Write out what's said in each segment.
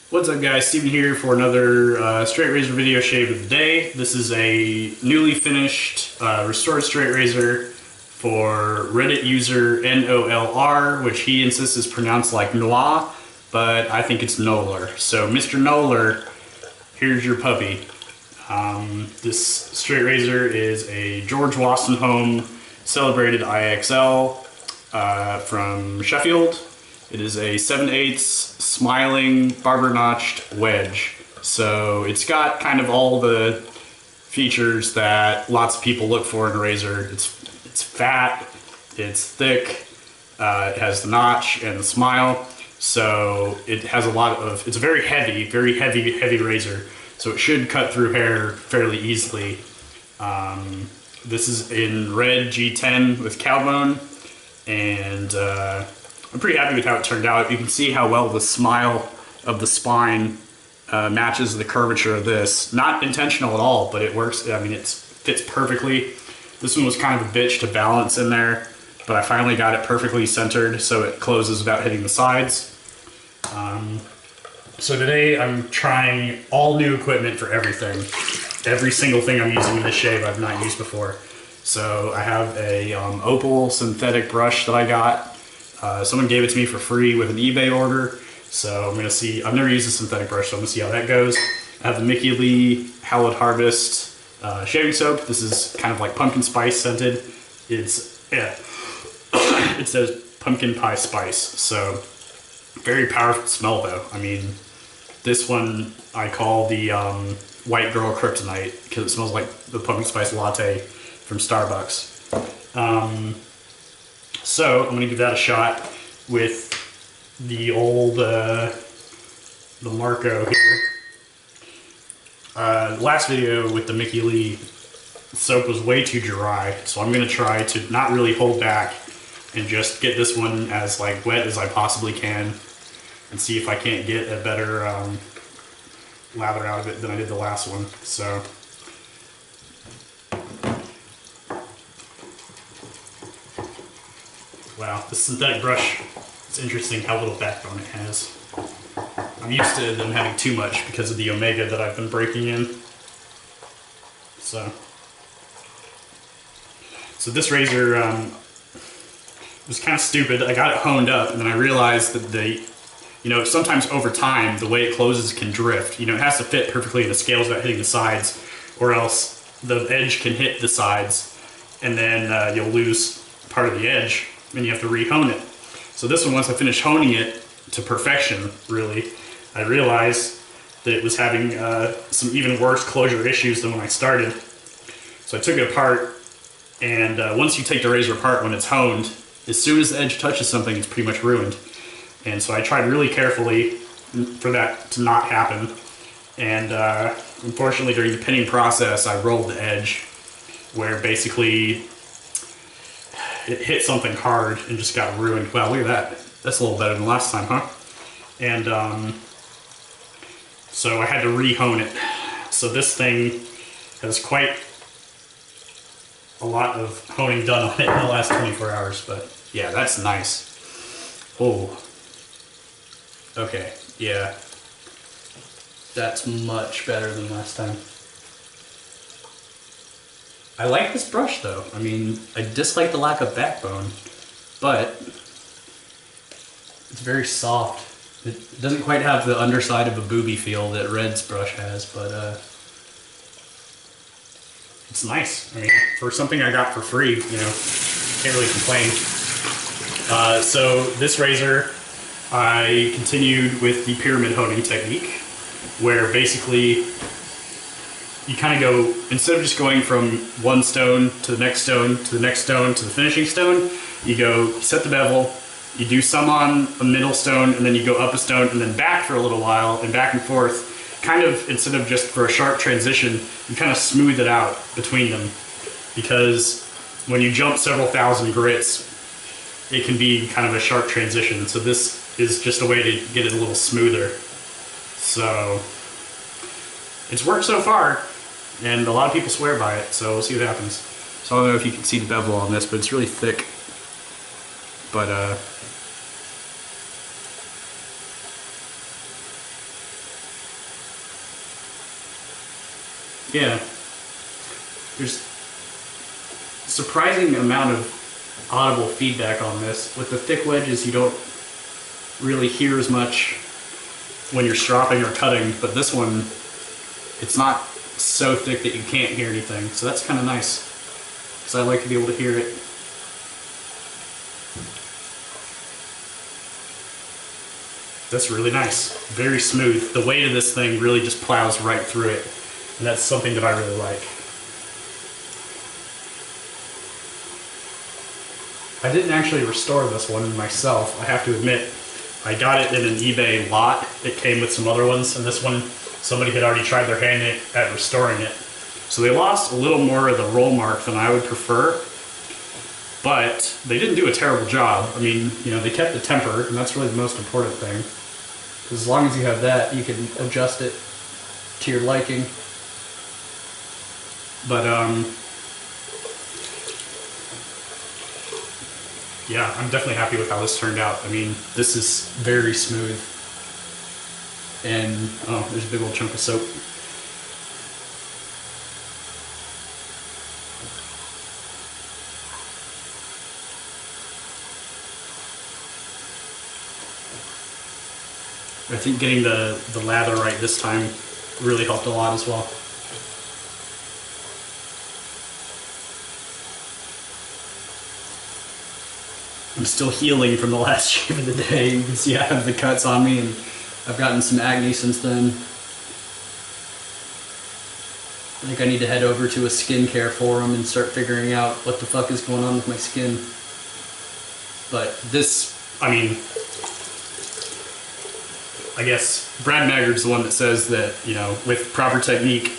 What's up guys, Steven here for another straight razor video shave of the day. This is a newly finished restored straight razor for Reddit user NOLR, which he insists is pronounced like Noir, but I think it's Nolar. So Mr. Nolar, here's your puppy. This straight razor is a George Wostenholm celebrated IXL from Sheffield. It is a 7/8 smiling barber notched wedge. So it's got kind of all the features that lots of people look for in a razor. It's fat, it's thick, it has the notch and the smile. So it has a lot of, it's a very heavy razor. So it should cut through hair fairly easily. This is in red G10 with cowbone, and I'm pretty happy with how it turned out. You can see how well the smile of the spine matches the curvature of this. Not intentional at all, but it works. I mean, it fits perfectly. This one was kind of a bitch to balance in there, but I finally got it perfectly centered so it closes without hitting the sides. So today I'm trying all new equipment for everything. Every single thing I'm using in this shave I've not used before. So I have a opal synthetic brush that I got. Someone gave it to me for free with an eBay order, so I'm gonna see. I've never used a synthetic brush, so I'm gonna see how that goes. I have the Mickey Lee Hallowed Harvest shaving soap. This is kind of like pumpkin spice scented. It says pumpkin pie spice, so very powerful smell though. I mean, this one I call the white girl kryptonite because it smells like the pumpkin spice latte from Starbucks. So I'm gonna give that a shot with the old the Marco here. Last video with the Mickey Lee soap was way too dry, so I'm gonna try to not really hold back and just get this one as like wet as I possibly can, and see if I can't get a better lather out of it than I did the last one. So. Wow, this synthetic brush, it's interesting how little backbone it has. I'm used to them having too much because of the omega that I've been breaking in. So this razor was kind of stupid. I got it honed up and then I realized that sometimes over time the way it closes can drift. It has to fit perfectly in the scales without hitting the sides, or else the edge can hit the sides and then you'll lose part of the edge. And you have to re-hone it. So this one, once I finished honing it to perfection, really, I realized that it was having some even worse closure issues than when I started. So I took it apart, and once you take the razor apart when it's honed, as soon as the edge touches something, it's pretty much ruined. And so I tried really carefully for that to not happen. And unfortunately, during the pinning process, I rolled the edge, where basically it hit something hard and just got ruined. Wow, look at that. That's a little better than last time, huh? And so I had to re-hone it. So this thing has quite a lot of honing done on it in the last 24 hours, but yeah, that's nice. Oh, okay, yeah. That's much better than last time. I like this brush though. I mean, I dislike the lack of backbone, but it's very soft. It doesn't quite have the underside of a booby feel that Red's brush has, but it's nice. I mean, for something I got for free, can't really complain. So this razor, I continued with the pyramid honing technique, where basically you kind of go, instead of just going from one stone to the next stone to the next stone to the finishing stone, you go set the bevel, you do some on a middle stone, and then you go up a stone and then back for a little while and back and forth. Kind of, instead of just for a sharp transition, you kind of smooth it out between them, because when you jump several thousand grits, it can be kind of a sharp transition. So this is just a way to get it a little smoother. So it's worked so far, and a lot of people swear by it, so we'll see what happens. So I don't know if you can see the bevel on this, but it's really thick. But Yeah. There's a surprising amount of audible feedback on this. With the thick wedges, you don't really hear as much when you're stropping or cutting, but this one, it's not so thick that you can't hear anything. So that's kind of nice, because I like to be able to hear it. That's really nice. Very smooth. The weight of this thing really just plows right through it. And that's something that I really like. I didn't actually restore this one myself, I have to admit. I got it in an eBay lot. It came with some other ones, and this one, somebody had already tried their hand at restoring it. So they lost a little more of the roll mark than I would prefer, but they didn't do a terrible job. I mean, you know, they kept the temper, and that's really the most important thing. Because as long as you have that, you can adjust it to your liking. But, yeah, I'm definitely happy with how this turned out. I mean, this is very smooth. And, oh, there's a big old chunk of soap. I think getting the lather right this time really helped a lot as well. I'm still healing from the last shave of the day. You can see I have the cuts on me, and I've gotten some acne since then. I think I need to head over to a skincare forum and start figuring out what the fuck is going on with my skin. But this, I mean, I guess Brad Maggard's the one that says that, you know, with proper technique,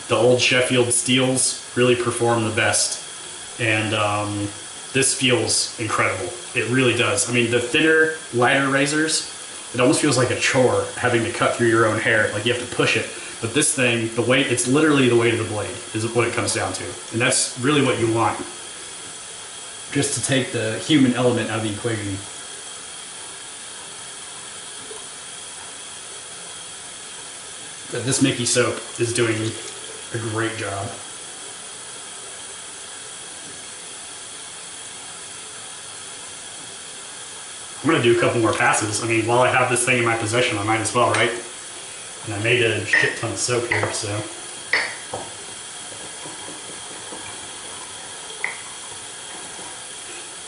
the old Sheffield steels really perform the best. And this feels incredible. It really does. I mean, the thinner, lighter razors, it almost feels like a chore having to cut through your own hair. Like you have to push it. But this thing, the weight, it's literally the weight of the blade is what it comes down to. And that's really what you want. Just to take the human element out of the equation. But this Mickey soap is doing a great job. I'm going to do a couple more passes. I mean, while I have this thing in my possession, I might as well, right? And I made a shit ton of soap here, so.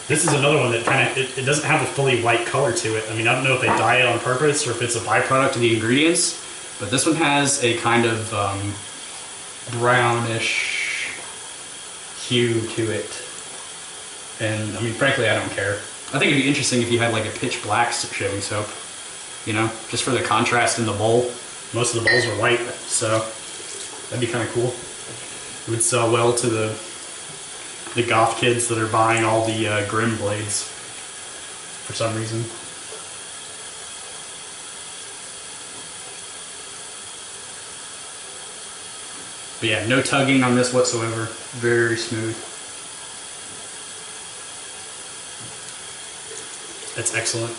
This is another one that kind of, it doesn't have a fully white color to it. I mean, I don't know if they dye it on purpose or if it's a byproduct of the ingredients, but this one has a kind of brownish hue to it. And I mean, frankly, I don't care. I think it'd be interesting if you had like a pitch black shaving soap, you know, just for the contrast in the bowl. Most of the bowls are white, so that'd be kind of cool. It would sell well to the goth kids that are buying all the Grimm blades for some reason. But yeah, no tugging on this whatsoever. Very smooth. That's excellent.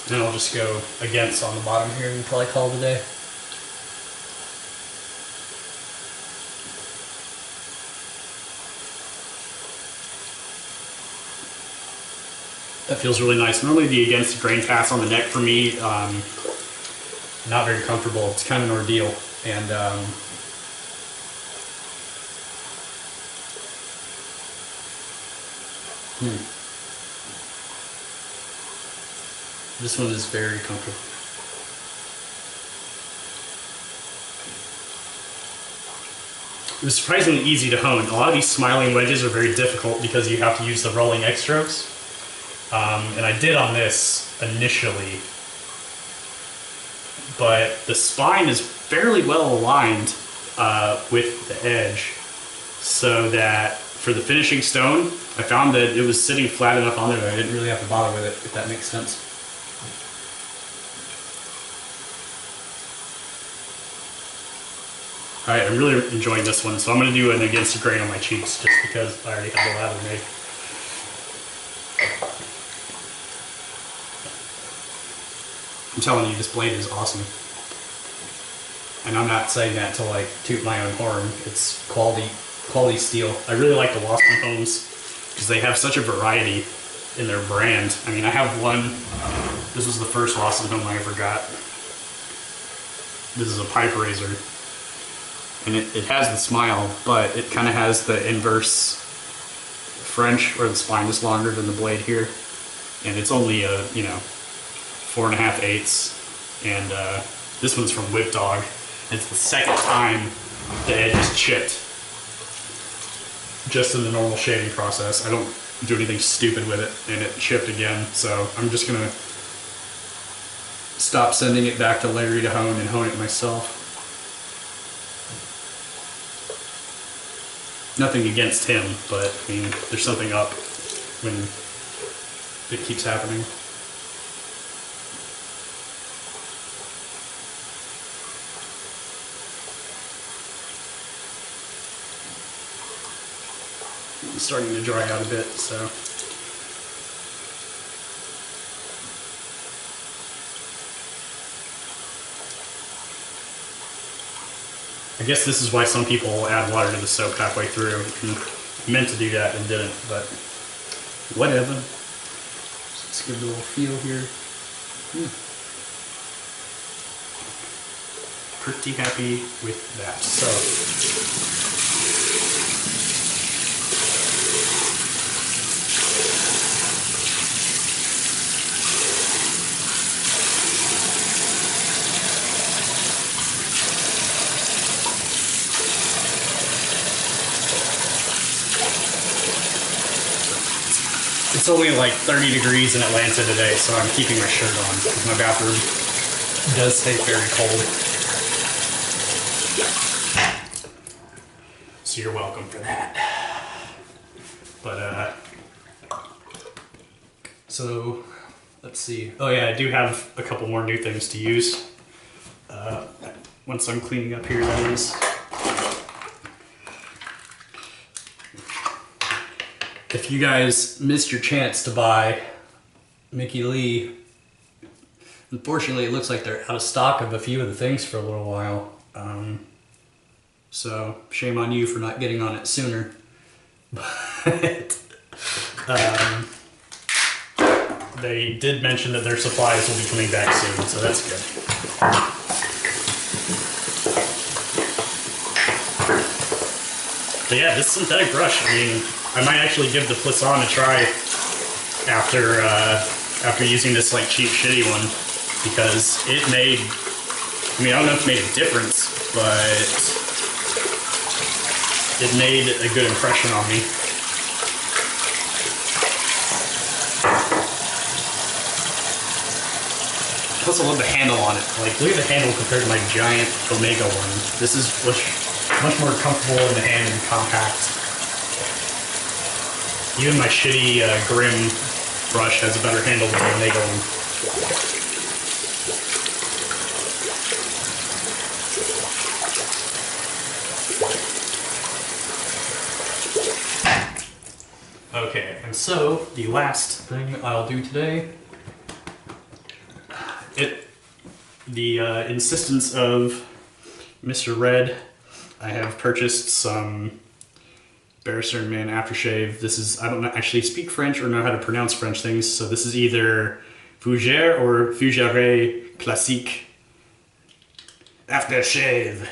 Then I'll just go against on the bottom here and probably call it a day. That feels really nice. Normally the against the grain pass on the neck for me, not very comfortable. It's kind of an ordeal. And this one is very comfortable. It was surprisingly easy to hone. A lot of these smiling wedges are very difficult because you have to use the rolling X strokes. And I did on this initially, but the spine is fairly well aligned with the edge, so that for the finishing stone, I found that it was sitting flat enough on there that I didn't really have to bother with it, if that makes sense. Alright, I'm really enjoying this one, so I'm going to do an against the grain on my cheeks just because I already have the lather made. I'm telling you, this blade is awesome. And I'm not saying that to like toot my own horn. It's quality steel. I really like the Wostenholms because they have such a variety in their brand. I mean, I have one. This was the first Wostenholm I ever got. This is a pipe razor. And it has the smile, but it kind of has the inverse French, where the spine is longer than the blade here. And it's only a, 4.5/8. And this one's from Whip Dog. It's the second time the edge is chipped. Just in the normal shaving process. I don't do anything stupid with it, and it chipped again. So I'm just gonna stop sending it back to Larry to hone and hone it myself. Nothing against him, but I mean, there's something up when it keeps happening. It's starting to dry out a bit, so. I guess this is why some people add water to the soap halfway through. I meant to do that and didn't, but whatever. Let's give it a little feel here. Pretty happy with that. So. It's only like 30 degrees in Atlanta today, so I'm keeping my shirt on because my bathroom does stay very cold. So you're welcome for that. But, so let's see. Oh yeah, I do have a couple more new things to use. Once I'm cleaning up here, that is. If you guys missed your chance to buy Mickey Lee, unfortunately it looks like they're out of stock of a few of the things for a little while. So shame on you for not getting on it sooner. But they did mention that their supplies will be coming back soon, so that's good. But yeah, this synthetic brush, I mean, I might actually give the Plisson a try after using this like cheap shitty one, because it made, I mean, I don't know if it made a difference, but it made a good impression on me. Plus I love the handle on it. Like, look at the handle compared to my giant Omega one. This is much more comfortable in the hand and compact. Even my shitty Grim brush has a better handle than the Omega one. Okay, and so the last thing I'll do today, the insistence of Mr. Red, I have purchased some Barrister & Man aftershave. This is, I don't actually speak French or know how to pronounce French things, so this is either Fougère or Fougère Classique aftershave.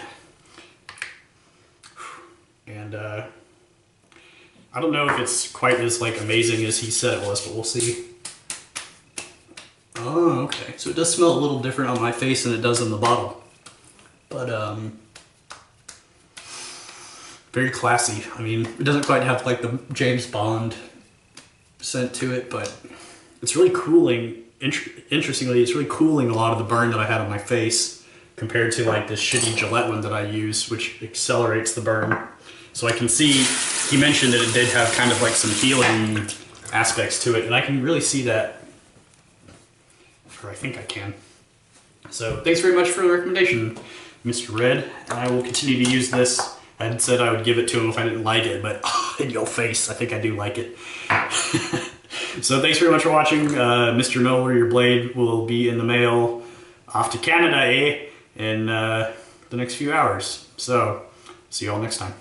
And I don't know if it's quite as like amazing as he said it was, but we'll see. Oh, okay. So it does smell a little different on my face than it does in the bottle. But very classy. I mean, it doesn't quite have like the James Bond scent to it, but it's really cooling. Interestingly, it's really cooling a lot of the burn that I had on my face compared to like this shitty Gillette one that I use, which accelerates the burn. So I can see, he mentioned that it did have kind of like some healing aspects to it, and I can really see that, or I think I can. So thanks very much for the recommendation. Mr. Red, and I will continue to use this. I had said I would give it to him if I didn't like it, but in your face, I think I do like it. So thanks very much for watching. Mr. Miller, your blade will be in the mail off to Canada, in the next few hours. So, see you all next time.